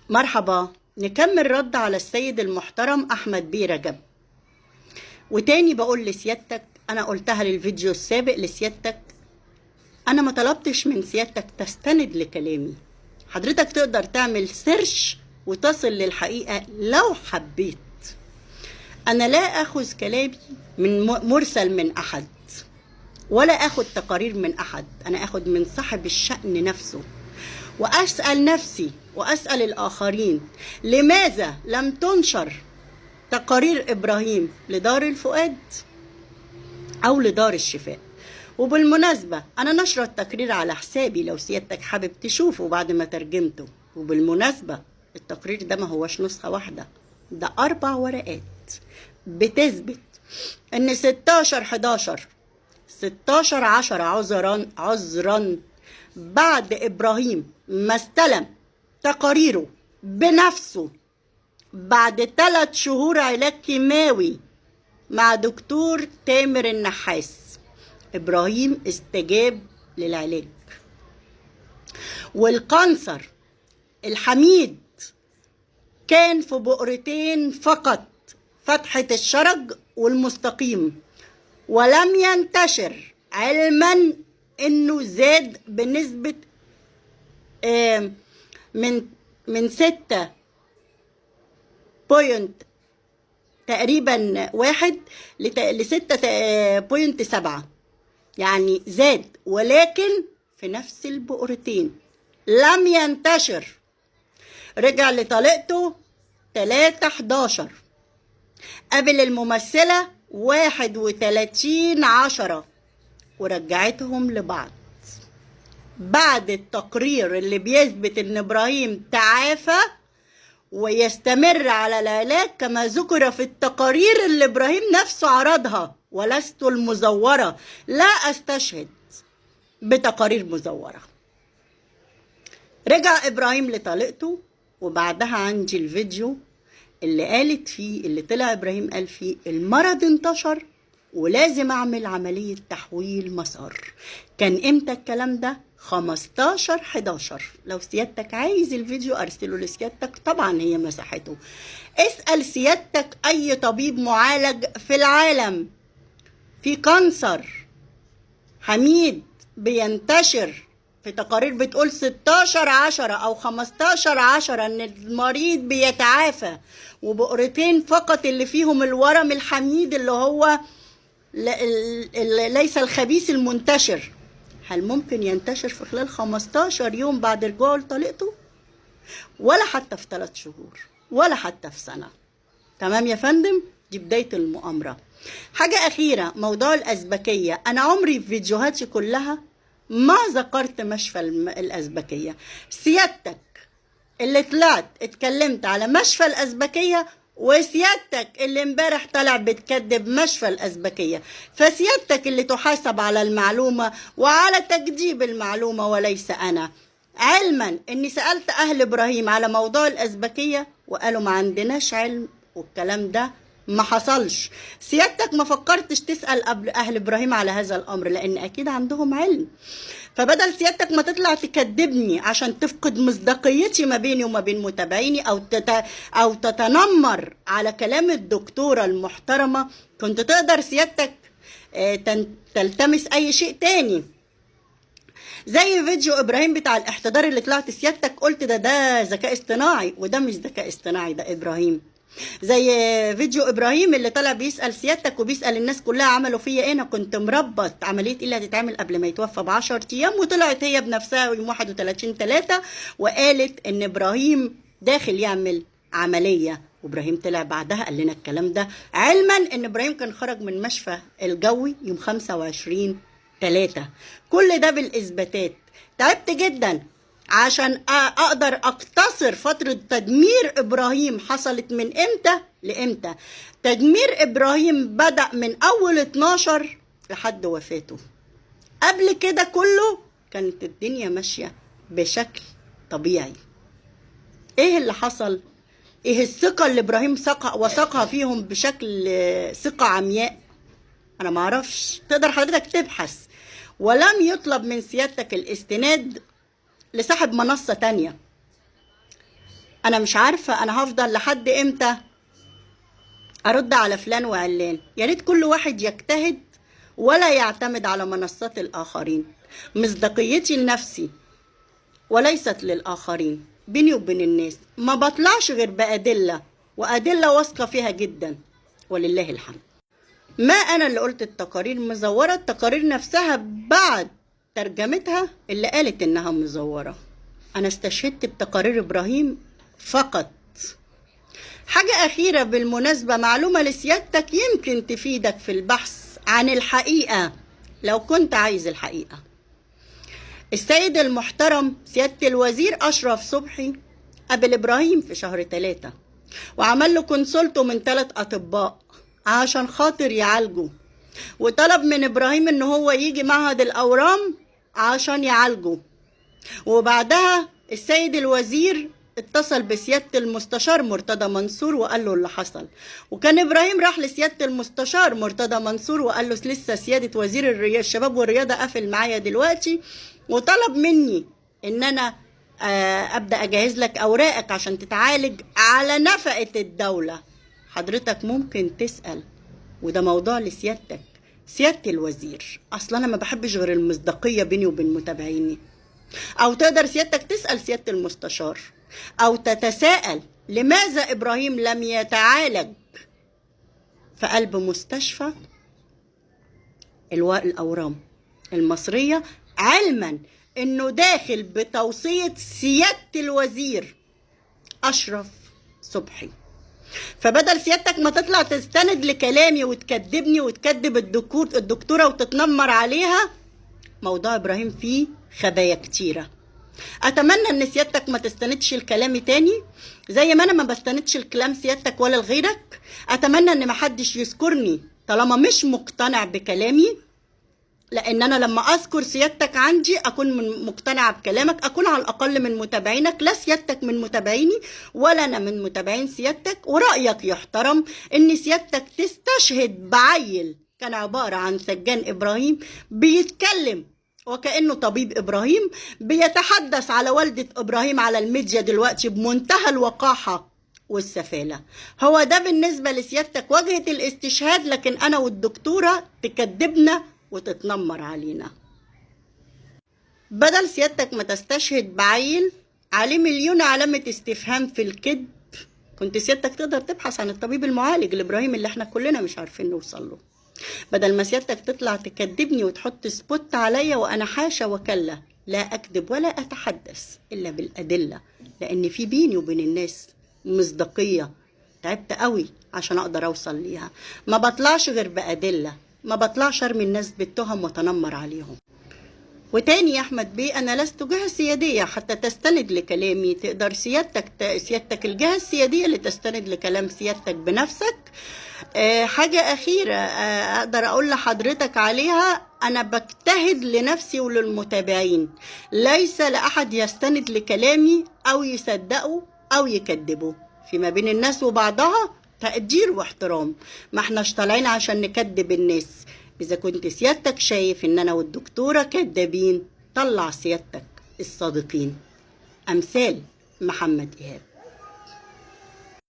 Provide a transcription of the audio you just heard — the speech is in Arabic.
مرحبا. نكمل رد على السيد المحترم أحمد بيه رجب. وتاني بقول لسيادتك، أنا قلتها للفيديو السابق لسيادتك، أنا ما طلبتش من سيادتك تستند لكلامي. حضرتك تقدر تعمل سيرش وتصل للحقيقة لو حبيت. أنا لا أخذ كلامي من مرسل من أحد، ولا أخذ تقارير من أحد. أنا أخذ من صاحب الشأن نفسه، وأسأل نفسي وأسأل الآخرين لماذا لم تنشر تقارير إبراهيم لدار الفؤاد أو لدار الشفاء. وبالمناسبة أنا نشر التقرير على حسابي لو سيادتك حابب تشوفه بعد ما ترجمته. وبالمناسبة التقرير ده ما هوش نسخة واحدة، ده 4 ورقات بتثبت ان 16/11 عذرا بعد إبراهيم ما استلم تقاريره بنفسه بعد 3 شهور علاج كيماوي مع دكتور تامر النحاس، إبراهيم استجاب للعلاج. والقنصر الحميد كان في بؤرتين فقط، فتحة الشرج والمستقيم، ولم ينتشر، علما انه زاد بنسبة من 6 بوينت تقريبا 1 ل 6.7، يعني زاد، ولكن في نفس البؤرتين لم ينتشر. رجع لطليقته 3/11، قابل الممثلة 31/10 ورجعتهم لبعض بعد التقرير اللي بيثبت ان إبراهيم تعافى ويستمر على العلاج كما ذكر في التقارير اللي إبراهيم نفسه عرضها، ولست المزورة، لا أستشهد بتقارير مزورة. رجع إبراهيم لطليقته، وبعدها عندي الفيديو اللي قالت فيه، اللي طلع إبراهيم قال فيه المرض انتشر ولازم أعمل عملية تحويل مسار. كان إمتى الكلام ده؟ 15/11. لو سيادتك عايز الفيديو أرسله لسيادتك، طبعا هي مساحته. اسأل سيادتك أي طبيب معالج في العالم في كانسر حميد بينتشر في تقارير بتقول 16/10 أو 15/10 إن المريض بيتعافى، وبؤرتين فقط اللي فيهم الورم الحميد اللي هو ليس الخبيث المنتشر. هل ممكن ينتشر في خلال 15 يوم بعد رجوعه لطليقته؟ ولا حتى في 3 شهور، ولا حتى في سنة. تمام يا فندم؟ دي بداية المؤامرة. حاجة أخيرة، موضوع الأزبكية. أنا عمري في فيديوهاتي كلها ما ذكرت مشفى الأزبكية. سيادتك اللي طلعت اتكلمت على مشفى الأزبكية، وسيادتك اللي امبارح طلع بتكذب مشفى الأزبكية، فسيادتك اللي تحاسب على المعلومة وعلى تكذيب المعلومة وليس أنا. علما اني سألت أهل إبراهيم على موضوع الأزبكية وقالوا ما عندناش علم، والكلام ده ما حصلش. سيادتك ما فكرتش تسأل قبل أهل إبراهيم على هذا الأمر، لأن أكيد عندهم علم. فبدل سيادتك ما تطلع تكذبني عشان تفقد مصداقيتي ما بيني وما بين متابعيني، أو تتنمر على كلام الدكتورة المحترمة، كنت تقدر سيادتك تلتمس أي شيء تاني، زي فيديو إبراهيم بتاع الاحتضار اللي طلعت سيادتك قلت ده ذكاء اصطناعي، وده مش ذكاء اصطناعي، ده إبراهيم. زي فيديو إبراهيم اللي طلع بيسأل سيادتك وبيسأل الناس كلها عملوا فيا ايه، انا كنت مربط عملية ايه اللي هتتعمل قبل ما يتوفى ب10 ايام، وطلعت هي بنفسها يوم 31/3 وقالت ان إبراهيم داخل يعمل عملية. وإبراهيم طلع بعدها قال لنا الكلام ده، علما ان إبراهيم كان خرج من مشفى الجوي يوم 25/3. كل ده بالإثباتات. تعبت جدا عشان اقدر اقتصر فترة تدمير إبراهيم حصلت من امتى لامتى. تدمير إبراهيم بدأ من اول 12 لحد وفاته. قبل كده كله كانت الدنيا ماشية بشكل طبيعي. ايه اللي حصل؟ ايه الثقة اللي إبراهيم وثقها فيهم بشكل ثقة عمياء؟ انا معرفش، تقدر حضرتك تبحث. ولم يطلب من سيادتك الاستناد لصاحب منصة تانية. انا مش عارفة انا هفضل لحد امتى ارد على فلان وعلان. يا ريت كل واحد يجتهد ولا يعتمد على منصات الاخرين. مصداقيتي لنفسي وليست للاخرين، بيني وبين الناس ما بطلعش غير بأدلة، وأدلة واثقة فيها جدا ولله الحمد. ما أنا اللي قلت التقارير مزورة، التقارير نفسها بعد ترجمتها اللي قالت إنها مزورة. أنا استشهدت بتقارير إبراهيم فقط. حاجة أخيرة بالمناسبة، معلومة لسيادتك يمكن تفيدك في البحث عن الحقيقة لو كنت عايز الحقيقة. السيد المحترم سيادة الوزير أشرف صبحي قابل إبراهيم في شهر 3 وعمل له كونسولته من 3 أطباء عشان خاطر يعالجه، وطلب من إبراهيم إن هو يجي معهد الأورام عشان يعالجه. وبعدها السيد الوزير اتصل بسيادة المستشار مرتضى منصور وقال له اللي حصل، وكان إبراهيم راح لسيادة المستشار مرتضى منصور وقال له لسه سيادة وزير الشباب والرياضة قافل معايا دلوقتي وطلب مني إن أنا أبدأ أجهز لك أوراقك عشان تتعالج على نفقة الدولة. حضرتك ممكن تسأل، وده موضوع لسيادتك سيادة الوزير، أصلا أنا ما بحبش غير المصداقية بيني وبين متابعيني. أو تقدر سيادتك تسأل سيادة المستشار، أو تتساءل لماذا إبراهيم لم يتعالج في قلب مستشفى الأورام المصرية، علما إنه داخل بتوصية سيادة الوزير أشرف صبحي. فبدل سيادتك ما تطلع تستند لكلامي وتكذبني وتكذب الدكتورة وتتنمر عليها، موضوع إبراهيم فيه خبايا كتيرة. أتمنى إن سيادتك ما تستندش لكلامي تاني زي ما أنا ما بستندش لكلام سيادتك ولا لغيرك. أتمنى إن محدش يذكرني طالما مش مقتنع بكلامي، لأن أنا لما أذكر سيادتك عندي أكون مقتنعة بكلامك، أكون على الأقل من متابعينك. لا سيادتك من متابعيني ولا أنا من متابعين سيادتك. ورأيك يحترم إن سيادتك تستشهد بعيل كان عبارة عن سجان إبراهيم بيتكلم وكأنه طبيب إبراهيم، بيتحدث على والدة إبراهيم على الميديا دلوقتي بمنتهى الوقاحة والسفالة. هو ده بالنسبة لسيادتك وجهة الاستشهاد، لكن أنا والدكتورة تكذبنا وتتنمر علينا. بدل سيادتك ما تستشهد بعيل عليه مليون علامة استفهام في الكذب، كنت سيادتك تقدر تبحث عن الطبيب المعالج لإبراهيم اللي احنا كلنا مش عارفين نوصل له. بدل ما سيادتك تطلع تكذبني وتحط سبوت عليا، وأنا حاشا وكلا لا أكذب ولا أتحدث إلا بالأدلة، لأن في بيني وبين الناس مصداقية. تعبت قوي عشان أقدر أوصل ليها. ما بطلعش غير بأدلة، ما بطلعش ارمي الناس بالتهم وتنمر عليهم. وتاني يا احمد بيه، انا لست جهة سيادية حتى تستند لكلامي. تقدر سيادتك الجهة السيادية اللي تستند لكلام سيادتك بنفسك. حاجة اخيرة اقدر اقول لحضرتك عليها، انا بجتهد لنفسي وللمتابعين، ليس لاحد يستند لكلامي او يصدقه او يكذبه. فيما بين الناس وبعضها تقدير واحترام، ما احناش طالعين عشان نكذب الناس. اذا كنت سيادتك شايف ان انا والدكتورة كذابين، طلع سيادتك الصادقين امثال محمد إيهاب.